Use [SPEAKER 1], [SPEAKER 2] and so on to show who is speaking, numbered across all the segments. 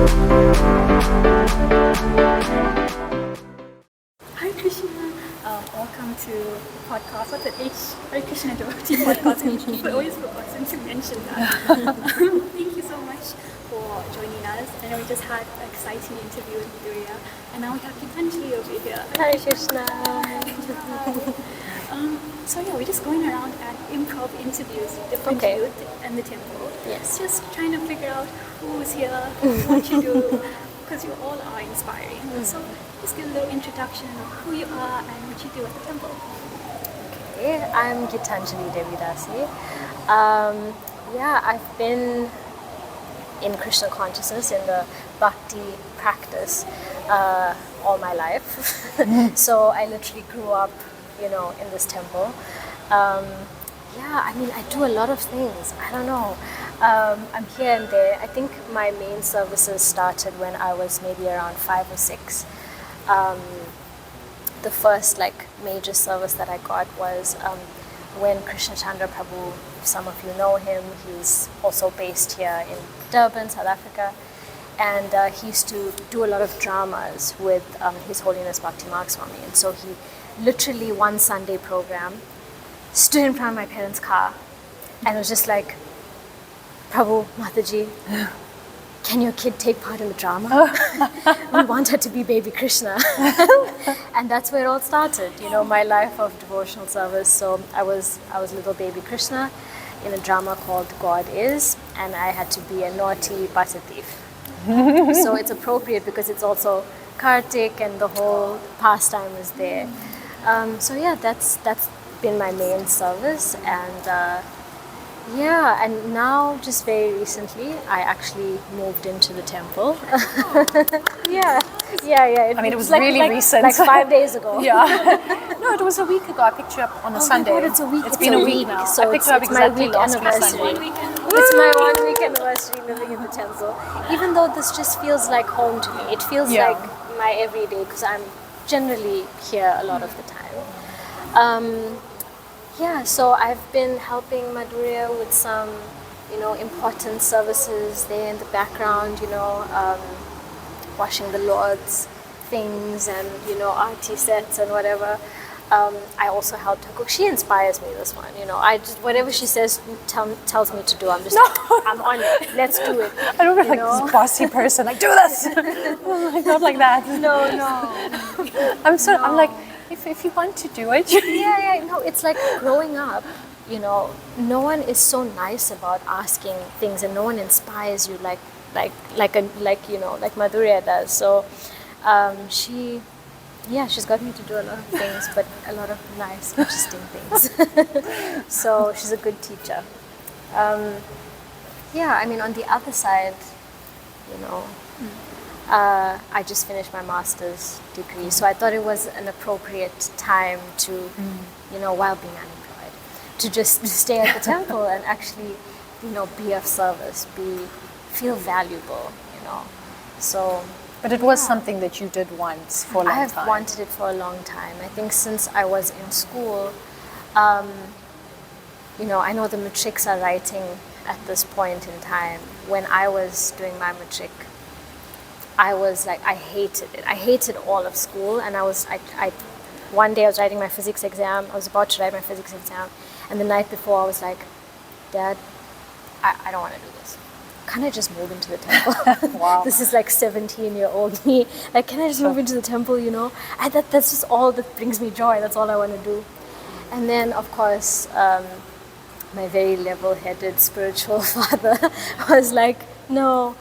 [SPEAKER 1] Hare Krishna, welcome to the podcast. What's it? Hare Krishna Devotee podcast. I always forgotten to mention that. Thank you so much for joining us. I know we just had an exciting interview with Madhurya, and now we have Gitanjali over here.
[SPEAKER 2] Hare Krishna.
[SPEAKER 1] So yeah, we're just going around at improv interviews, different
[SPEAKER 2] Okay.
[SPEAKER 1] youth and the temple.
[SPEAKER 2] Yes.
[SPEAKER 1] Just trying to figure out who's here, what you do, because you all are inspiring. So just give a little introduction of who you are and what you do at the temple.
[SPEAKER 2] Okay, I'm Gitanjali Devi Dasi. I've been in Krishna consciousness, in the bhakti practice, all my life. So I literally grew up, in this temple. I do a lot of things. I don't know. I'm here and there. I think my main services started when I was maybe around 5 or 6. The first major service that I got was when Krishna Chandra Prabhu, some of you know him, he's also based here in Durban, South Africa, and he used to do a lot of dramas with His Holiness Bhakti Marg Swami, and so he literally one Sunday program stood in front of my parents' car and was just like, Prabhu, Mataji, can your kid take part in the drama? We want her to be baby Krishna. And that's where it all started, my life of devotional service. So I was little baby Krishna in a drama called God Is, and I had to be a naughty butter thief. So it's appropriate because it's also Kartik and the whole pastime is there. That's been my main service, and and now just very recently I actually moved into the temple. It was
[SPEAKER 3] really recent.
[SPEAKER 2] Like 5 days ago.
[SPEAKER 3] No, it was a week ago. I picked you up on a Sunday.
[SPEAKER 2] My God, it's a week.
[SPEAKER 3] It's been a week now.
[SPEAKER 2] So
[SPEAKER 3] I picked you up
[SPEAKER 2] it's my
[SPEAKER 3] exactly
[SPEAKER 2] week
[SPEAKER 3] last week
[SPEAKER 2] anniversary.
[SPEAKER 3] Sunday.
[SPEAKER 2] It's my 1 week anniversary living in the temple. Even though this just feels like home to me. It feels like my everyday because I'm generally here a lot of the time. So I've been helping Madhurya with some, important services there in the background, washing the Lord's things and, arti sets and whatever. I also helped her cook. She inspires me, this one, I just, whatever she says, tells me to do, I'm just I'm on it, let's do it.
[SPEAKER 3] I don't feel like this bossy person, like, do this! Not like that.
[SPEAKER 2] No.
[SPEAKER 3] I'm like, if you want to do it.
[SPEAKER 2] No, it's like growing up, no one is so nice about asking things, and no one inspires you like Madhurya does. So she's got me to do a lot of things, but a lot of nice, interesting things. So she's a good teacher. On the other side, I just finished my master's degree, so I thought it was an appropriate time to, while being unemployed, to just stay at the temple and actually, be of service, feel valuable, So.
[SPEAKER 3] But it was something that you did once for a long time.
[SPEAKER 2] I have wanted it for a long time. I think since I was in school, I know the matrics are writing at this point in time. When I was doing my matric, I was like, I hated it. I hated all of school, and one day I was writing my physics exam. I was about to write my physics exam, and the night before I was like, Dad, I don't want to do this. Can I just move into the temple?
[SPEAKER 3] Wow.
[SPEAKER 2] This is like 17-year-old me. Like, can I just move into the temple, that's just all that brings me joy. That's all I want to do. And then, of course, my very level-headed spiritual father was like, no,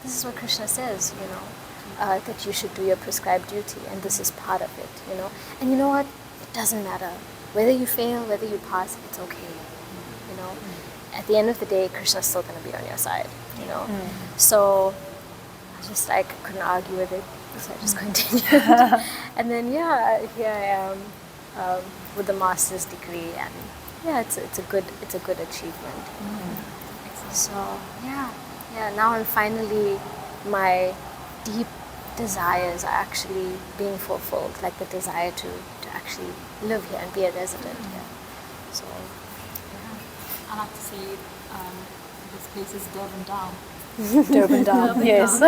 [SPEAKER 2] this is what Krishna says, that you should do your prescribed duty, and this is part of it, And you know what? It doesn't matter. Whether you fail, whether you pass, it's okay, At the end of the day, Krishna's still going to be on your side, So I just couldn't argue with it, so I just continued. And then, here I am with the master's degree, and it's a good achievement. So now I'm finally, my deep desires are actually being fulfilled, like the desire to actually live here and be a resident here. So
[SPEAKER 1] I like to say this place is Durban down.
[SPEAKER 3] Durban Dam, yes.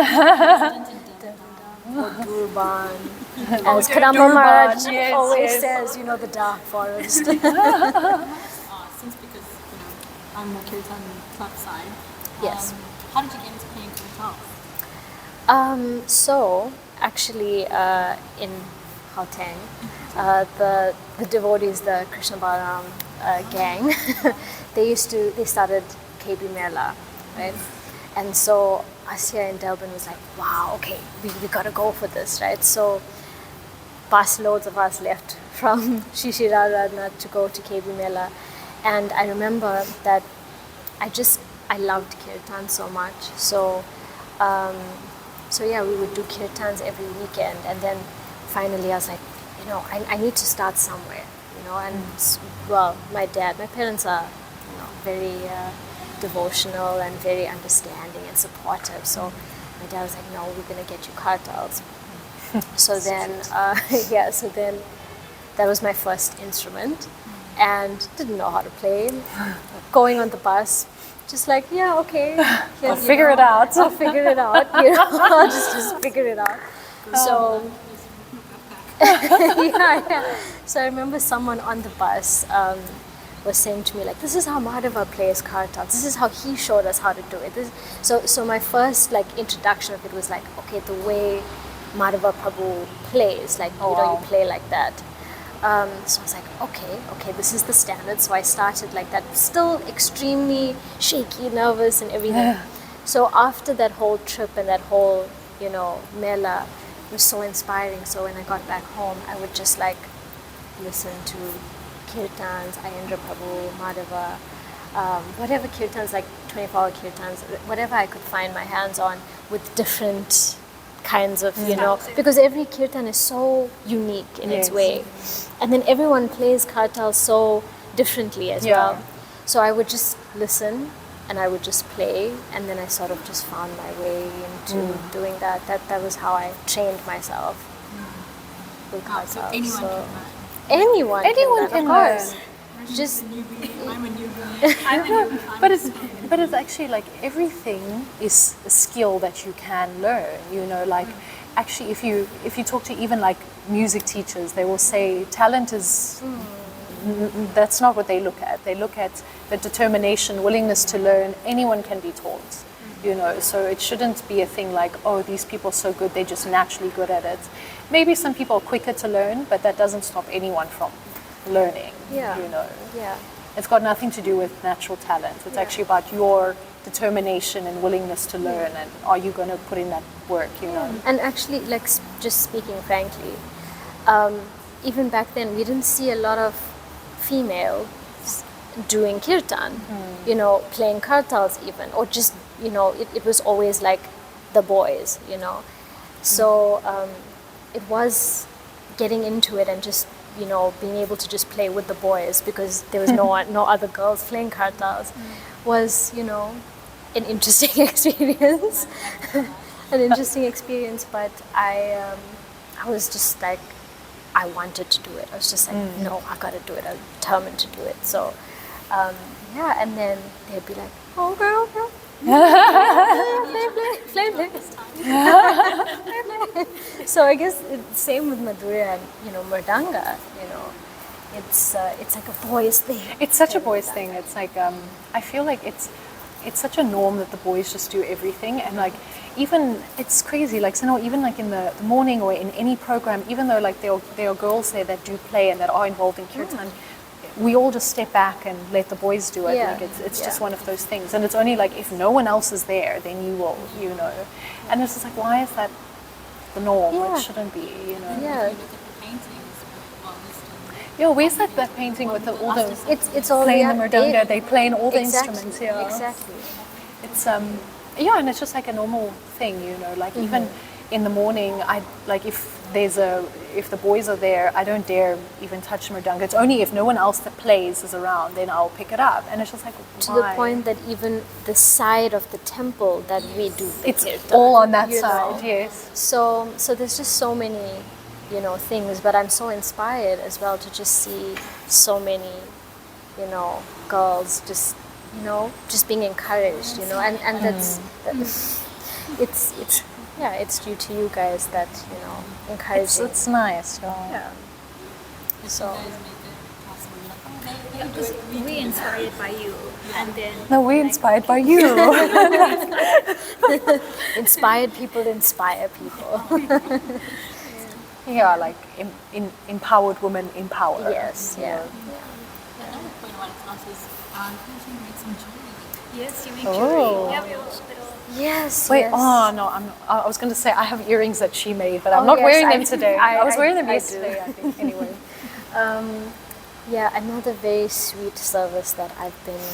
[SPEAKER 2] Or Durban. As Kadamba
[SPEAKER 3] Durban,
[SPEAKER 2] Maharaj
[SPEAKER 3] yes,
[SPEAKER 2] always
[SPEAKER 3] yes.
[SPEAKER 2] says, the dark forest.
[SPEAKER 1] Since because I'm more Kirtan club side.
[SPEAKER 2] Yes.
[SPEAKER 1] How did you get into playing guitar?
[SPEAKER 2] So, actually, in Gauteng, the devotees, the Krishna Balaram gang, they started KB Mela, right? And so us here in Durban was like, wow, okay, we gotta go for this, right? So busloads of us left from Shishi Radhanath to go to KB Mela. And I remember that I loved kirtan so much. So yeah, we would do kirtans every weekend. And then finally I was like, I need to start somewhere, and well, my parents are, very devotional and very understanding and supportive. So my dad was like, no, we're going to get you kartals. So then, that was my first instrument, and didn't know how to play. Going on the bus, just like, yeah, okay.
[SPEAKER 3] I'll figure it out.
[SPEAKER 2] I'll figure it out. I'll just figure it out. So, yeah. So I remember someone on the bus was saying to me, like, this is how Madhava plays kartals. This is how he showed us how to do it. So my first introduction of it was like, okay, the way Madhava Prabhu plays, you play like that. So I was like, okay, this is the standard. So I started like that, still extremely shaky, nervous and everything.
[SPEAKER 3] Yeah.
[SPEAKER 2] So after that whole trip and that whole, Mela, it was so inspiring. So when I got back home, I would just listen to kirtans, Ayendra Prabhu, Madhava, whatever kirtans, 24-hour kirtans, whatever I could find my hands on with different kinds of, because every kirtan is so unique in its
[SPEAKER 3] Yes.
[SPEAKER 2] way. And then everyone plays kartal so differently as well. So I would just listen and I would just play, and then I sort of just found my way into doing that. That was how I trained myself with kartal.
[SPEAKER 1] So anyone can learn.
[SPEAKER 2] Anyone
[SPEAKER 3] can
[SPEAKER 2] of course.
[SPEAKER 3] learn.
[SPEAKER 2] Just
[SPEAKER 1] I'm a newbie.
[SPEAKER 3] But it's actually everything is a skill that you can learn. Actually, if you talk to even music teachers, they will say talent is. That's not what they look at. They look at the determination, willingness to learn. Anyone can be taught. So it shouldn't be a thing like, oh, these people are so good, they're just naturally good at it. Maybe some people are quicker to learn, but that doesn't stop anyone from learning.
[SPEAKER 2] Yeah. Yeah.
[SPEAKER 3] It's got nothing to do with natural talent. It's actually about your determination and willingness to learn, and are you going to put in that work,
[SPEAKER 2] And actually, just speaking frankly, even back then, we didn't see a lot of females doing kirtan, playing kartals even, or just, it was always the boys, So it was getting into it and just, being able to just play with the boys because there was no other girls playing kartals was, an interesting experience. But I was just I wanted to do it. I was just no, I got to do it. I'm determined to do it. So, and then they'd be like, oh, girl. Play. So I guess it's same with Madhurya and, Mridanga, it's like a boys thing.
[SPEAKER 3] It's such a boys thing. It's I feel like it's such a norm that the boys just do everything, and even it's crazy. Even in the morning or in any program, even though there are girls there that do play and that are involved in kirtan, we all just step back and let the boys do it.
[SPEAKER 2] Yeah.
[SPEAKER 3] It's just one of those things, and it's only if no one else is there, then you will, And it's just why is that the norm?
[SPEAKER 2] Yeah.
[SPEAKER 3] It shouldn't be,
[SPEAKER 2] Yeah.
[SPEAKER 3] Yeah, where's that painting with all the
[SPEAKER 2] It's all
[SPEAKER 3] playing the mridanga? They play in all the
[SPEAKER 2] exactly,
[SPEAKER 3] instruments. Yeah,
[SPEAKER 2] Exactly.
[SPEAKER 3] It's and it's just a normal thing, even in the morning, if the boys are there, I don't dare even touch mridanga. It's only if no one else that plays is around, then I'll pick it up. And it's just
[SPEAKER 2] To the point that even the side of the temple that we do the
[SPEAKER 3] it's
[SPEAKER 2] kirtan,
[SPEAKER 3] all on that
[SPEAKER 2] you
[SPEAKER 3] side.
[SPEAKER 2] know.
[SPEAKER 3] Yes.
[SPEAKER 2] So there's just so many, things. But I'm so inspired as well to just see so many, girls just, you know, just being encouraged, you know, and that's it's due to you guys that, you know, encouraging.
[SPEAKER 3] It's nice.
[SPEAKER 2] Yeah. So
[SPEAKER 1] Yeah, because we inspired by you, and then
[SPEAKER 3] No, we're inspired by you.
[SPEAKER 2] inspired people inspire people.
[SPEAKER 3] Yeah, like empowered women empower.
[SPEAKER 2] Yes, yeah.
[SPEAKER 4] Another point I wanted to ask is, can you make some jewelry?
[SPEAKER 1] yes, you make
[SPEAKER 3] Oh.
[SPEAKER 1] jewelry. Yeah, we all
[SPEAKER 2] Yes.
[SPEAKER 3] Wait,
[SPEAKER 2] yes.
[SPEAKER 3] oh no, I was going to say I have earrings that she made, but I'm
[SPEAKER 2] Oh,
[SPEAKER 3] not
[SPEAKER 2] yes,
[SPEAKER 3] wearing
[SPEAKER 2] I
[SPEAKER 3] them
[SPEAKER 2] do.
[SPEAKER 3] today. I was wearing them
[SPEAKER 2] I do.
[SPEAKER 3] yesterday, I think. Anyway.
[SPEAKER 2] Yeah, another very sweet service that I've been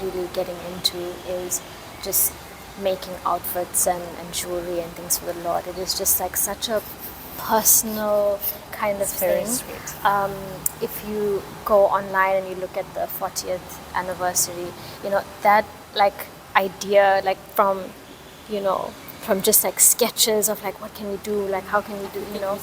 [SPEAKER 2] really getting into is just making outfits and jewelry and things for the Lord. It is just like such a personal kind of
[SPEAKER 3] very
[SPEAKER 2] thing.
[SPEAKER 3] sweet.
[SPEAKER 2] If you go online and you look at the 40th anniversary, you know, that like idea, like from, you know, from just like sketches of like what can we do, like how can we do, you know,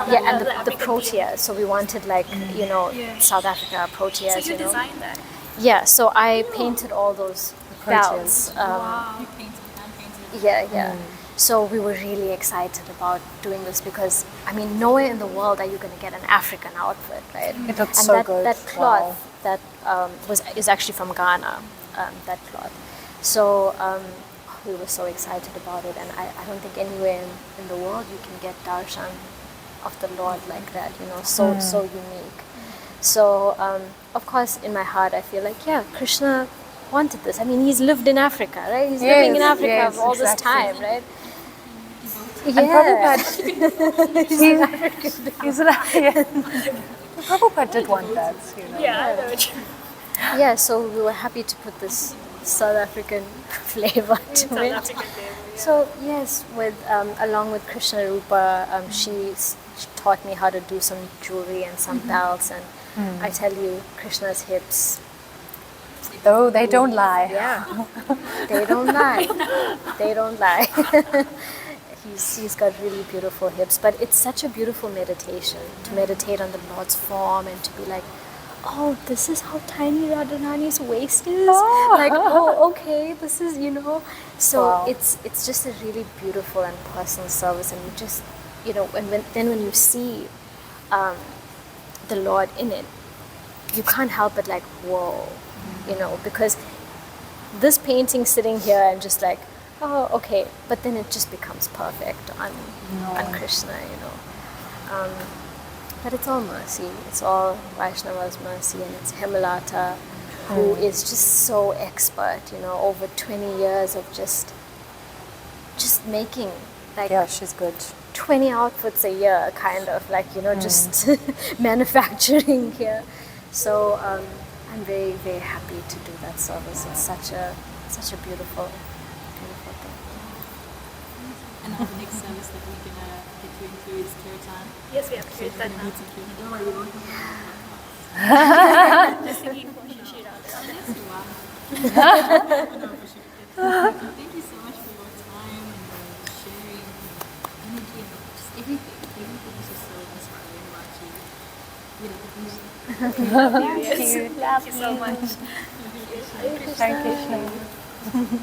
[SPEAKER 2] yeah, and the protea. So we wanted like, you know,
[SPEAKER 1] Yeah.
[SPEAKER 2] South Africa proteas.
[SPEAKER 1] So you
[SPEAKER 2] you know.
[SPEAKER 1] designed that.
[SPEAKER 2] Yeah, so I painted all those belts.
[SPEAKER 1] Wow.
[SPEAKER 4] You painted, hand painted.
[SPEAKER 2] Yeah. So we were really excited about doing this because, I mean, nowhere in the world are you going to get an African outfit, right?
[SPEAKER 3] It looks
[SPEAKER 2] and
[SPEAKER 3] so
[SPEAKER 2] that,
[SPEAKER 3] good.
[SPEAKER 2] That cloth
[SPEAKER 3] Wow.
[SPEAKER 2] that is actually from Ghana, that cloth. So we were so excited about it, and I don't think anywhere in the world you can get darshan of the Lord like that, you know, so unique. So, of course, in my heart, I feel like, yeah, Krishna wanted this. I mean, he's lived in Africa, right? He's living in Africa
[SPEAKER 3] yes,
[SPEAKER 2] for all this
[SPEAKER 3] exactly.
[SPEAKER 2] time, right?
[SPEAKER 3] And
[SPEAKER 2] Yeah.
[SPEAKER 3] Prabhupada, he's Prabhupada did want that, you know.
[SPEAKER 1] Yeah, I know.
[SPEAKER 2] Yeah, so we were happy to put this South African flavor to
[SPEAKER 1] South
[SPEAKER 2] it.
[SPEAKER 1] African flavor, yeah.
[SPEAKER 2] So yes, with along with Krishna Rupa, she taught me how to do some jewelry and some belts, and I tell you, Krishna's hips,
[SPEAKER 3] Though they don't lie.
[SPEAKER 2] yeah, they don't lie. They don't lie. He's got really beautiful hips, but it's such a beautiful meditation to meditate on the Lord's form and to be like, oh, this is how tiny Radharani's waist is.
[SPEAKER 3] Oh.
[SPEAKER 2] Like, oh, okay, this is, you know. So
[SPEAKER 3] Wow.
[SPEAKER 2] it's just a really beautiful and personal service, and you just, you know, when you see the Lord in it, you can't help but like, whoa, you know, because this painting sitting here and just like, oh, okay, but then it just becomes perfect on Krishna, you know. But it's all mercy. It's all Vaishnava's mercy, and it's Hemlata, who is just so expert, you know, over 20 years of just making like
[SPEAKER 3] Yeah, she's good.
[SPEAKER 2] 20 outfits a year, kind of like, you know, just manufacturing here. So I'm very, very happy to do that service. It's such a beautiful, beautiful thing.
[SPEAKER 4] And the next service that we're going to get you into is Kirtan.
[SPEAKER 1] Yes, we have to
[SPEAKER 4] We're
[SPEAKER 1] that
[SPEAKER 4] going to
[SPEAKER 1] now.
[SPEAKER 4] meet some Kirtan. Don't worry, we won't have
[SPEAKER 1] Just thinking for Shishira.
[SPEAKER 4] Thank you so much for your time and sharing and energy and just everything. Everything is just so inspiring about you. We love you.
[SPEAKER 1] Thank you so much.
[SPEAKER 3] Thank you.